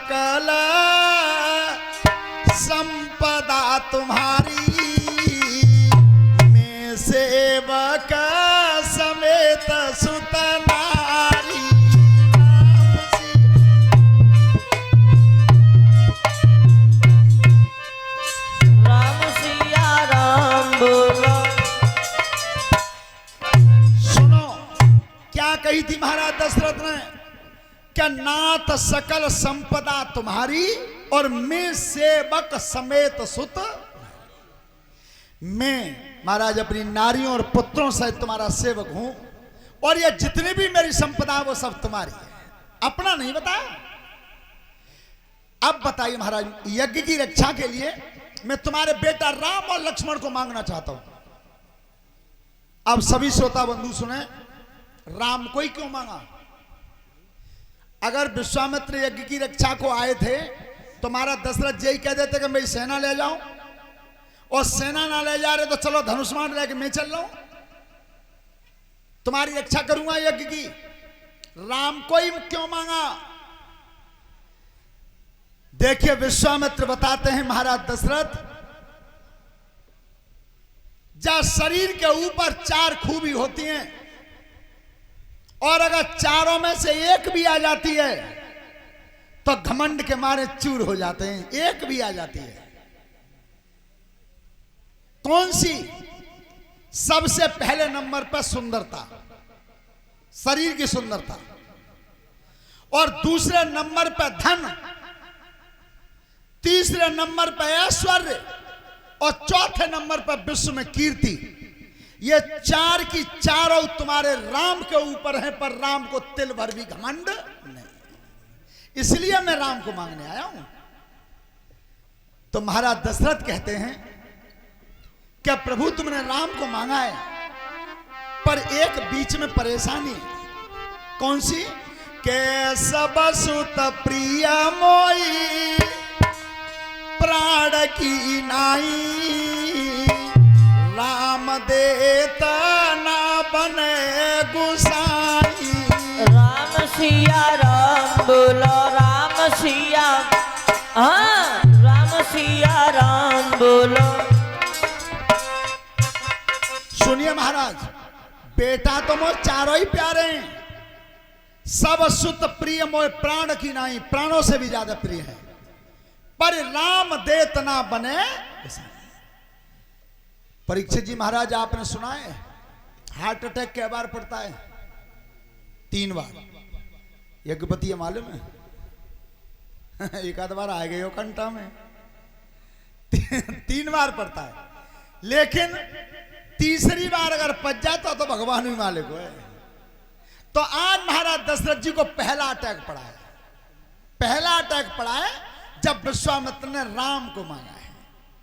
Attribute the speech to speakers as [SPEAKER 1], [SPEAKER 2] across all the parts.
[SPEAKER 1] सकल संपदा तुम्हारी, मैं सेवक समेत सुत नारी।
[SPEAKER 2] राम सिया राम बोलो।
[SPEAKER 1] सुनो क्या कही थी महाराज दशरथ ने, क्या नाथ सकल संपदा तुम्हारी और मैं सेवक समेत सुत। मैं महाराज अपनी नारियों और पुत्रों सहित तुम्हारा सेवक हूं, और ये जितनी भी मेरी संपदा वो सब तुम्हारी है, अपना नहीं बताया। अब बताइए महाराज, यज्ञ की रक्षा के लिए मैं तुम्हारे बेटा राम और लक्ष्मण को मांगना चाहता हूं। अब सभी श्रोता बंधु सुने, राम को ही क्यों मांगा? अगर विश्वामित्र यज्ञ की रक्षा को आए थे तो महाराज दशरथ यही कह देते कि मैं सेना ले जाऊं, और सेना ना ले जा रहे तो चलो धनुष्मान लेके मैं चल रहा हूं, तुम्हारी रक्षा करूंगा यज्ञ की। राम को ही क्यों मांगा? देखिए विश्वामित्र बताते हैं महाराज दशरथ, जब शरीर के ऊपर 4 खूबी होती हैं और अगर चारों में से एक भी आ जाती है तो घमंड के मारे चूर हो जाते हैं। एक भी आ जाती है, कौन सी? सबसे पहले नंबर पर सुंदरता, शरीर की सुंदरता, और दूसरे नंबर पर धन, तीसरे नंबर पर ऐश्वर्य, और चौथे नंबर पर विश्व में कीर्ति। ये 4 की चारों तुम्हारे राम के ऊपर है, पर राम को तिल भर भी घमंड नहीं, इसलिए मैं राम को मांगने आया हूं। तो महाराज दशरथ कहते हैं, क्या प्रभु तुमने राम को मांगा है, पर एक बीच में परेशानी है। कौन सी? केशव सुत प्रिय मोई प्राण की नाई, राम देता ना बने गुसाई।
[SPEAKER 2] राम सिया राम बोलो। राम सिया, हाँ राम सिया राम बोलो।
[SPEAKER 1] सुनिए महाराज, बेटा तो मोह चारों ही प्यारे हैं, सब सुत प्रिय मोह प्राण की नाई, प्राणों से भी ज्यादा प्रिय है, पर राम देत ना बने। परीक्षित जी महाराज आपने सुना है हार्ट अटैक कै बार पड़ता है? 3 बार। यज्ञपति है मालूम है? एक आध बार आ गए हो कंटा में। 3 बार पड़ता है, लेकिन तीसरी बार अगर पच जाता तो भगवान भी मालिक है। तो आज महाराज दशरथ जी को पहला अटैक पड़ा है, पहला अटैक पड़ा है जब विश्वामित्र ने राम को मांगा है।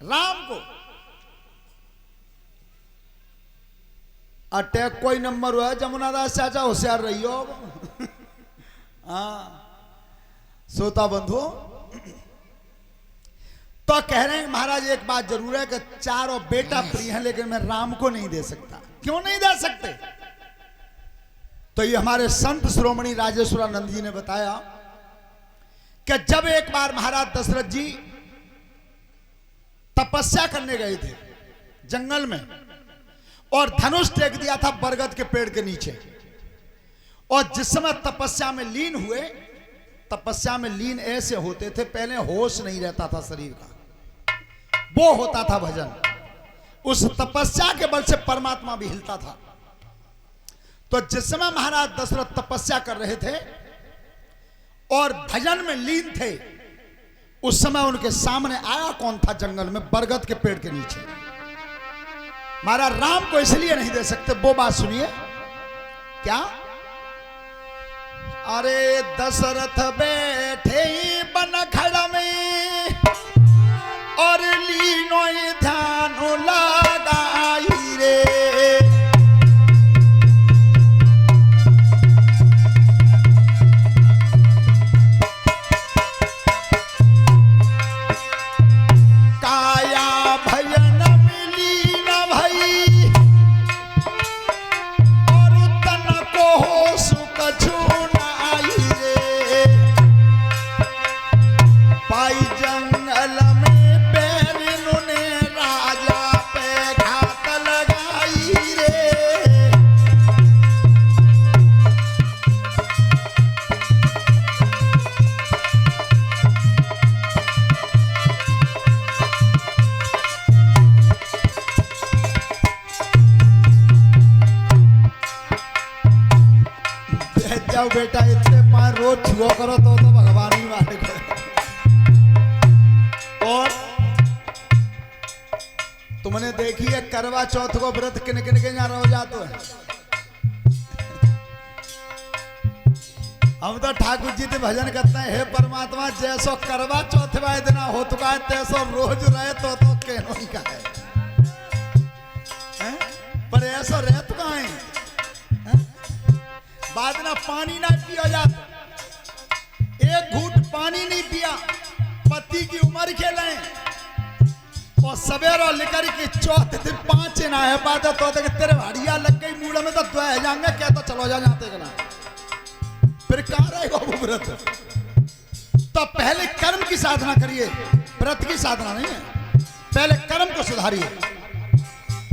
[SPEAKER 1] राम को अटैक कोई नंबर हुआ है, जमुना दास चाचा होशियार रही हो। हाँ श्रोता बंधु, तो कह रहे हैं महाराज एक बात जरूर है कि चारों बेटा प्रिय हैं, लेकिन मैं राम को नहीं दे सकता। क्यों नहीं दे सकते? तो ये हमारे संत शिरोमणि राजेश्वरानंद जी ने बताया कि जब एक बार महाराज दशरथ जी तपस्या करने गए थे जंगल में, और धनुष टेक दिया था बरगद के पेड़ के नीचे, और जिस समय तपस्या में लीन हुए, तपस्या में लीन ऐसे होते थे, पहले होश नहीं रहता था शरीर का, वो होता था भजन। उस तपस्या के बल से परमात्मा भी हिलता था। तो जिस समय महाराज दशरथ तपस्या कर रहे थे और भजन में लीन थे, उस समय उनके सामने आया कौन था जंगल में? बरगद के पेड़ के नीचे। महाराज राम को इसलिए नहीं दे सकते, वो बात सुनिए। क्या? अरे दशरथ बैठे ही बनखड़ में और लीनो ध्यान लगाई रे, काया भजन मिली न भई और तन को हो सुख छूनाई रे। पाई जंगल में बैरिन ने राजा पे घात लगाई रे। जाओ बेटा, इतने पार रोज छुओ करो तो भगवान ही मारे को। और तुमने देखी है करवा चौथ को व्रत किन किन के यहाँ हो जाते हैं। हम तो ठाकुर जी से भजन करते हैं, हे परमात्मा जैसो करवा चौथ वाले दिन हो चुका है तैसो रोज रहे तो कहनो ही का है? पर ऐसा रह तो कहाँ है? बाद ना पानी ना पिया जाता, एक घूट पानी नहीं पिया, पति की उम्र खेले और सवेरा लेकर के चौथे दिन 5 ना है बात तो तेरे भाड़िया लग गई मूड में तो द्वह जाएंगे क्या तो चलो जाते गला फिर कहाँ रहेगा वो व्रत। तो पहले कर्म की साधना करिए, व्रत की साधना नहीं है, पहले कर्म को सुधारिए।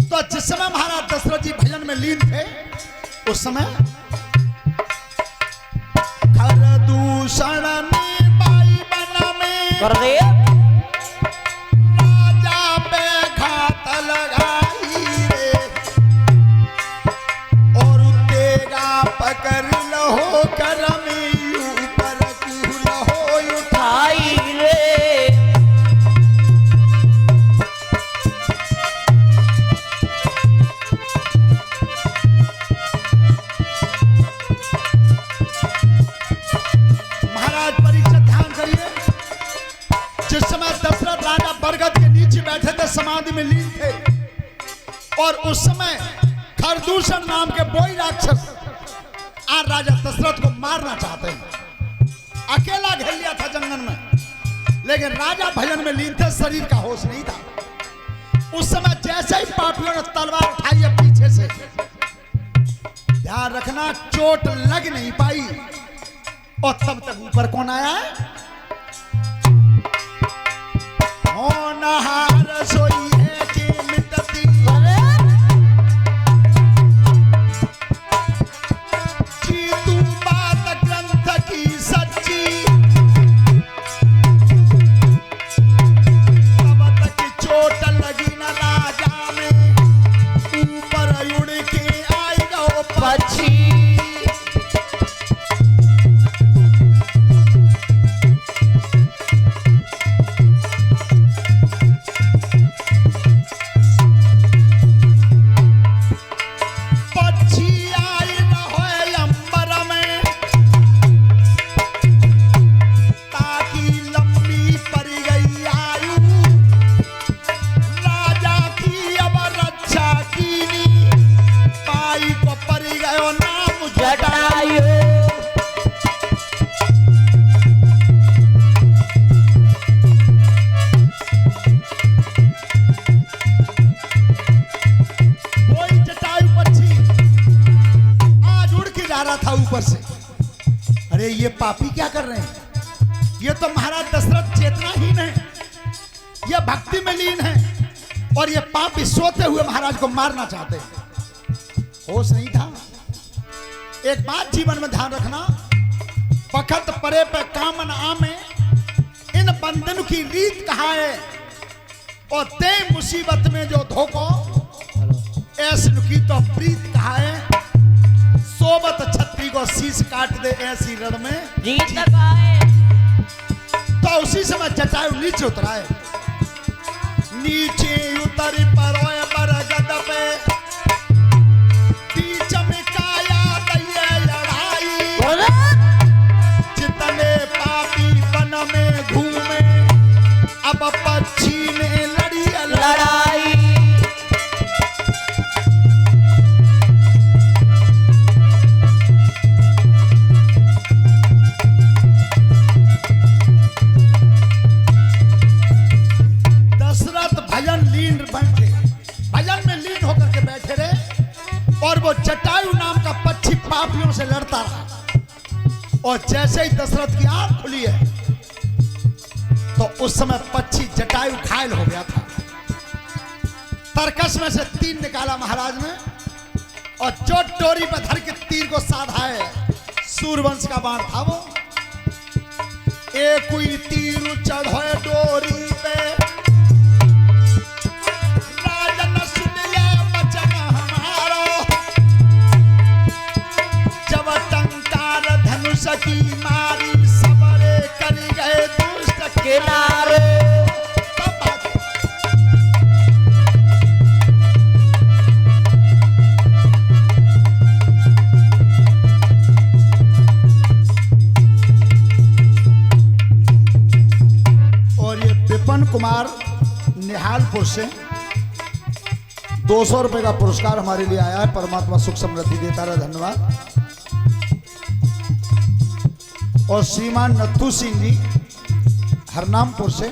[SPEAKER 1] तो जिस समय महाराज दशरथ जी भजन में लीन थे उस समय दूषण बाई बना में
[SPEAKER 2] कर दे
[SPEAKER 1] राजा पे घात लगाई रे। और तेगा पकड़ लो कर में ऊपर कूल हो
[SPEAKER 2] उठाई रे।
[SPEAKER 1] बरगद के नीचे बैठे थे, समाधि में लीन थे और उस समय खरदूषण नाम के बोई राक्षस आज राजा दशरथ को मारना चाहते हैं। अकेला घेर लिया था जंगल में, लेकिन राजा भजन में लीन थे, शरीर का होश नहीं था। उस समय जैसे ही पापियों ने तलवार उठाई है पीछे से, ध्यान रखना चोट लग नहीं पाई और तब तक ऊपर कौन आया है? होनहार सोई है कि मिटती जीतू बात ग्रंथ की सच्ची। तब तक चोट लगी न राजा में, ऊपर उड़ के आएगा वो पक्षी। ऊपर से अरे ये पापी क्या कर रहे हैं? ये तो महाराज दशरथ चेतनाहीन है, ये भक्ति में लीन है और ये पापी सोते हुए महाराज को मारना चाहते हैं। होश नहीं था। एक बात जीवन में ध्यान रखना, बखत परे पे कामन आमे, इन बंधन की रीत कहाँ है और ते मुसीबत में जो धोखो ऐसी की तो प्रीत कहाँ है। सोबत छत्री को शीश काट दे ऐसी रण में
[SPEAKER 2] जीत पाए।
[SPEAKER 1] तो उसी समय जटायु नीचे उतरा है, नीचे उतरी परोए बरगद पे, बीच में काया दैये लड़ाई। जितने पापी वन में घूमे अब पक्षी ने लड़ी लड़ाई। भजन में लीन होकर के बैठे रहे और वो जटायु नाम का पक्षी पापियों से लड़ता रहा। और जैसे ही दशरथ की आंख खुली है उस समय पक्षी जटायु घायल हो गया था। तरकस में से तीर निकाला महाराज ने, और जो डोरी पर धर के तीर को साधा है, सूर्यवंश का बाण था वो। एक कोई तीर चढ़े डोरी पे, राजन सुन ले वचन हमारो, जब टंकार धनुष की मारी, सबरे कर गए दुष्ट किनारे। कुमार निहालपुर से 200 रुपए का पुरस्कार हमारे लिए आया है। परमात्मा सुख समृद्धि देता रहे, धन्यवाद। और श्रीमान नथु सिंह जी हरनामपुर से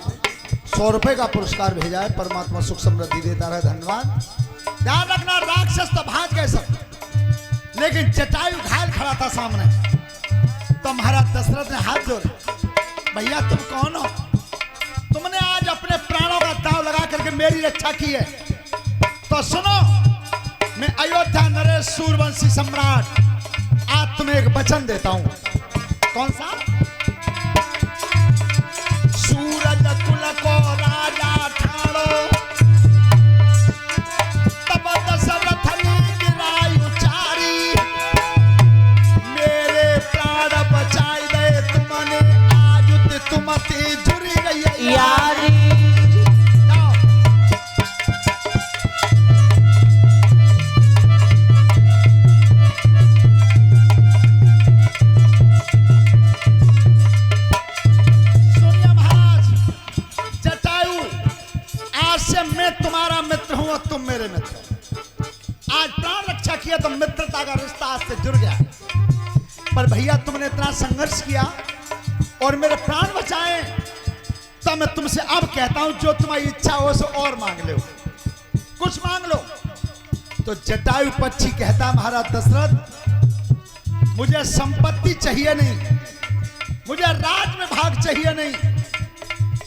[SPEAKER 1] 100 रुपए का पुरस्कार भेजा है। परमात्मा सुख समृद्धि देता रहे, धन्यवाद। ध्यान रखना, राक्षस तो भाग गए सब, लेकिन जटायु घायल खड़ा था सामने। तो महाराज दशरथ ने हाथ जोड़े, भैया तुम कौन हो? तुमने आज अपने प्राणों का दांव लगा करके मेरी रक्षा की है, तो सुनो, मैं अयोध्या नरेश सूर्यवंशी सम्राट आज तुम्हें एक वचन देता हूं। कौन सा? सूरज कुल को राजा ठाड़ो, तब दशरथ ने गिराई उचारी, मेरे प्राण बचाई दे तुमने, आज तुमती जुड़ी गई यारी। सुनिए महाराज, जटायु आज से मैं तुम्हारा मित्र हूं और तुम मेरे मित्र। आज प्राण रक्षा किया तो मित्रता का रिश्ता आज से जुड़ गया। पर भैया तुमने इतना संघर्ष किया और मेरे प्राण बचाए, तो मैं तुमसे अब कहता हूं जो तुम्हारी इच्छा हो सो और मांग लो, कुछ मांग लो। तो जटायु पक्षी कहता, महाराज दशरथ मुझे संपत्ति चाहिए नहीं, मुझे राज में भाग चाहिए नहीं,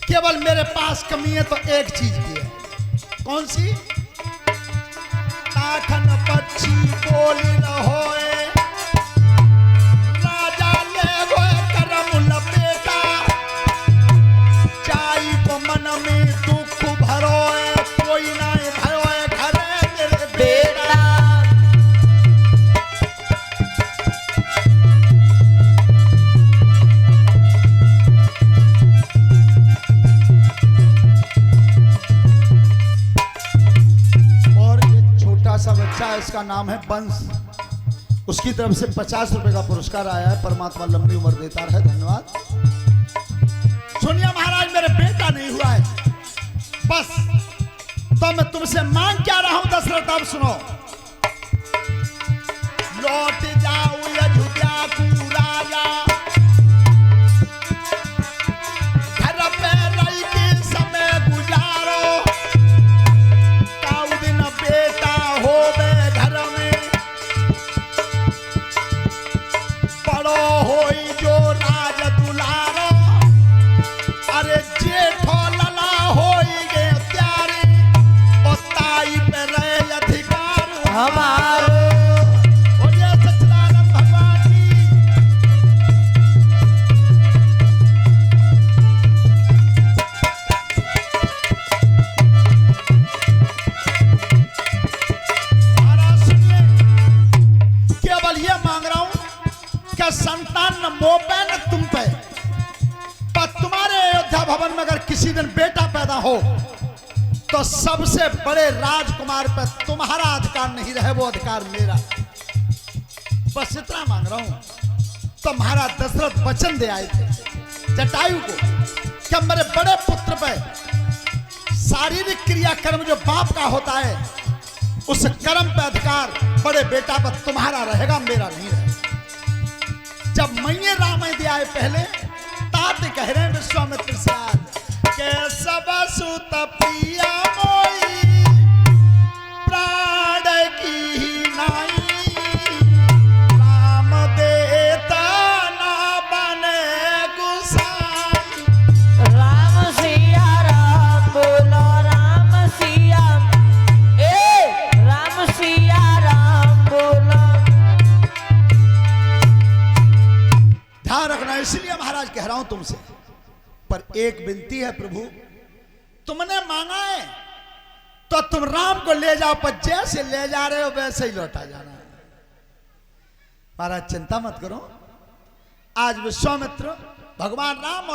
[SPEAKER 1] केवल मेरे पास कमी है तो एक चीज की है। कौन सी? ताखन पक्षी बोली न होए, राजा ले गोए करम लपेटा, चाई को मन में दुख भरोए, कोई ना भरोए घरे मेरे बेटा। और एक छोटा सा बच्चा, इसका नाम है बंश, उसकी तरफ से 50 रुपए का पुरस्कार आया है। परमात्मा लंबी उम्र देता रहे, धन्यवाद। सुनिए महाराज, मेरे बेटा नहीं हुआ है बस, तो मैं तुमसे मांग क्या रहा हूं दशरथ, अब सुनो। लौट जाओ अयोध्या को राजा, घर पे रही के समय गुजारो, काऊ दिन बेटा होवे घर में, बड़ो होई जो राज दुलारो, अरे जेठो लला होई गए त्यारे, और ताई पे रहे अधिकार हमारो। और ये सच्चिदानंद भगवान की। महाराज सुनिए, केवल ये मांग रहा हूं कि संतान न मोपे न तुम पे, पर तुम्हारे अयोध्या भवन में अगर किसी दिन बेटा पैदा हो तो सबसे बड़े राजकुमार पे तुम्हारा अधिकार नहीं रहे, वो अधिकार मेरा। बस इतना मांग रहा हूं। तो महाराज दशरथ वचन दे आए थे जटायु को कि मेरे बड़े पुत्र पे शारीरिक क्रियाकर्म जो बाप का होता है, उस कर्म पे अधिकार बड़े बेटा पर तुम्हारा रहेगा, मेरा नहीं रहेगा। जब मैये राम दे आए पहले, तात कह रहे हैं विश्वामित्र से आज के सब सुत पिया मोई, प्राण की ही नाई, राम देता ना बने गुसाई।
[SPEAKER 2] राम से
[SPEAKER 1] इसलिए महाराज कह रहा हूं तुमसे, पर एक विनती है प्रभु, तुमने मांगा है तो तुम राम को ले जाओ, पर जैसे ले जा रहे हो वैसे ही लौटा जाना। महाराज चिंता मत करो, आज विश्वामित्र भगवान राम और